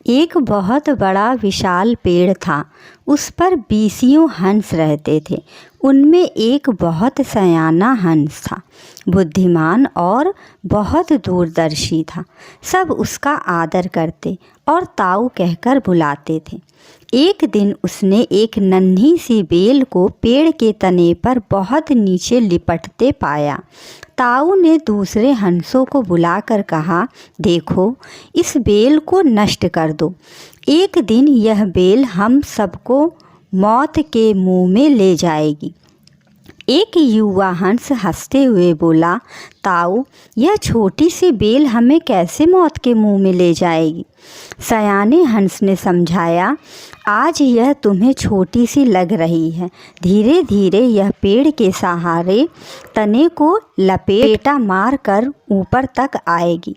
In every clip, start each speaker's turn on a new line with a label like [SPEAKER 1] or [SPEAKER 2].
[SPEAKER 1] एक बहुत बड़ा विशाल पेड़ था। उस पर 20 हंस रहते थे। उनमें एक बहुत सयाना हंस था, बुद्धिमान और बहुत दूरदर्शी था। सब उसका आदर करते और ताऊ कहकर बुलाते थे। एक दिन उसने एक नन्ही सी बेल को पेड़ के तने पर बहुत नीचे लिपटते पाया। ताऊ ने दूसरे हंसों को बुलाकर कहा, देखो, इस बेल को नष्ट कर दो। एक दिन यह बेल हम सबको मौत के मुंह में ले जाएगी। एक युवा हंस हंसते हुए बोला, ताऊ, यह छोटी सी बेल हमें कैसे मौत के मुंह में ले जाएगी? सयाने हंस ने समझाया, आज यह तुम्हें छोटी सी लग रही है। धीरे धीरे यह पेड़ के सहारे तने को लपेटा मार कर ऊपर तक आएगी।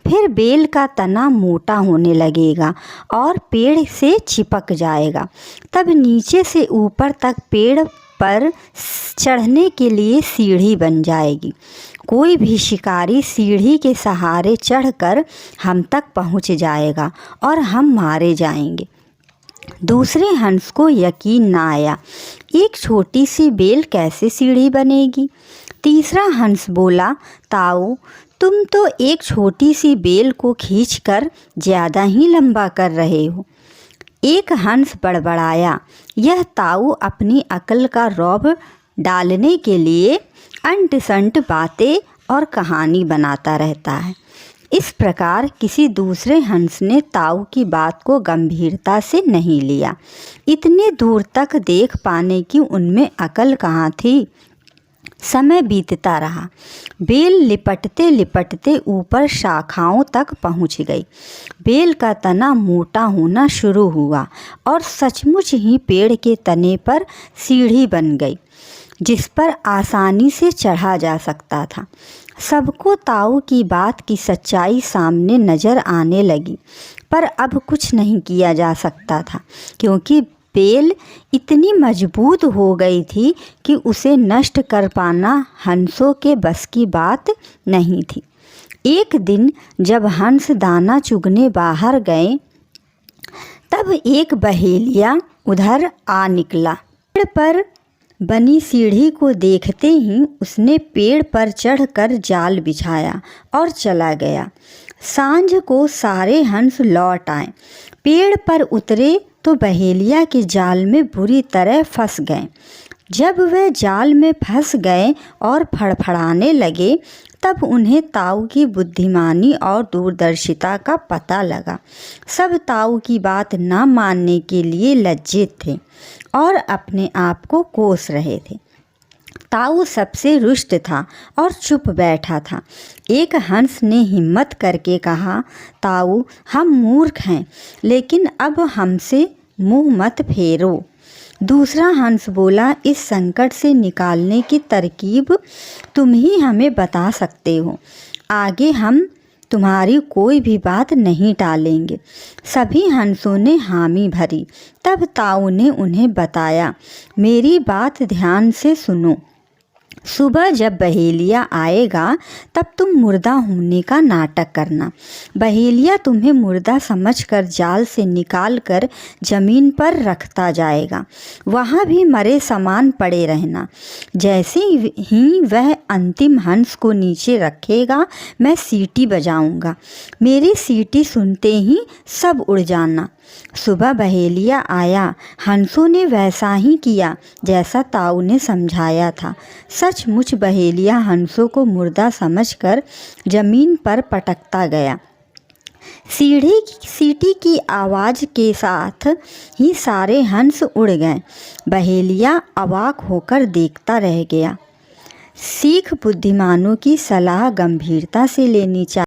[SPEAKER 1] फिर बेल का तना मोटा होने लगेगा और पेड़ से चिपक जाएगा। तब नीचे से ऊपर तक पेड़ पर चढ़ने के लिए सीढ़ी बन जाएगी। कोई भी शिकारी सीढ़ी के सहारे चढ़कर हम तक पहुंच जाएगा और हम मारे जाएंगे। दूसरे हंस को यकीन न आया, एक छोटी सी बेल कैसे सीढ़ी बनेगी? तीसरा हंस बोला, ताऊ, तुम तो एक छोटी सी बेल को खींचकर ज़्यादा ही लंबा कर रहे हो। एक हंस बड़बड़ाया, यह ताऊ अपनी अकल का रौब डालने के लिए अंट संट बातें और कहानी बनाता रहता है। इस प्रकार किसी दूसरे हंस ने ताऊ की बात को गंभीरता से नहीं लिया। इतने दूर तक देख पाने की उनमें अकल कहाँ थी। समय बीतता रहा। बेल लिपटते लिपटते ऊपर शाखाओं तक पहुंच गई। बेल का तना मोटा होना शुरू हुआ और सचमुच ही पेड़ के तने पर सीढ़ी बन गई, जिस पर आसानी से चढ़ा जा सकता था। सबको ताऊ की बात की सच्चाई सामने नजर आने लगी, पर अब कुछ नहीं किया जा सकता था, क्योंकि बेल इतनी मजबूत हो गई थी कि उसे नष्ट कर पाना हंसों के बस की बात नहीं थी। एक दिन जब हंस दाना चुगने बाहर गए, तब एक बहेलिया उधर आ निकला। पेड़ पर बनी सीढ़ी को देखते ही उसने पेड़ पर चढ़कर जाल बिछाया और चला गया। सांझ को सारे हंस लौट आए। पेड़ पर उतरे तो बहेलिया के जाल में बुरी तरह फंस गए। जब वे जाल में फंस गए और फड़फड़ाने लगे, तब उन्हें ताऊ की बुद्धिमानी और दूरदर्शिता का पता लगा। सब ताऊ की बात न मानने के लिए लज्जित थे और अपने आप को कोस रहे थे। ताऊ सबसे रुष्ट था और चुप बैठा था। एक हंस ने हिम्मत करके कहा, ताऊ, हम मूर्ख हैं, लेकिन अब हमसे मुंह मत फेरो। दूसरा हंस बोला, इस संकट से निकालने की तरकीब तुम ही हमें बता सकते हो। आगे हम तुम्हारी कोई भी बात नहीं टालेंगे। सभी हंसों ने हामी भरी। तब ताऊ ने उन्हें बताया, मेरी बात ध्यान से सुनो। सुबह जब बहेलिया आएगा, तब तुम मुर्दा होने का नाटक करना। बहेलिया तुम्हें मुर्दा समझकर जाल से निकालकर जमीन पर रखता जाएगा। वहाँ भी मरे सामान पड़े रहना। जैसे ही वह अंतिम हंस को नीचे रखेगा, मैं सीटी बजाऊंगा। मेरी सीटी सुनते ही सब उड़ जाना। सुबह बहेलिया आया। हंसों ने वैसा ही किया जैसा ताऊ ने समझाया था। सचमुच बहेलिया हंसों को मुर्दा समझकर जमीन पर पटकता गया। सीटी की आवाज़ के साथ ही सारे हंस उड़ गए। बहेलिया अवाक होकर देखता रह गया। सीख बुद्धिमानों की सलाह गंभीरता से लेनी चाहिए।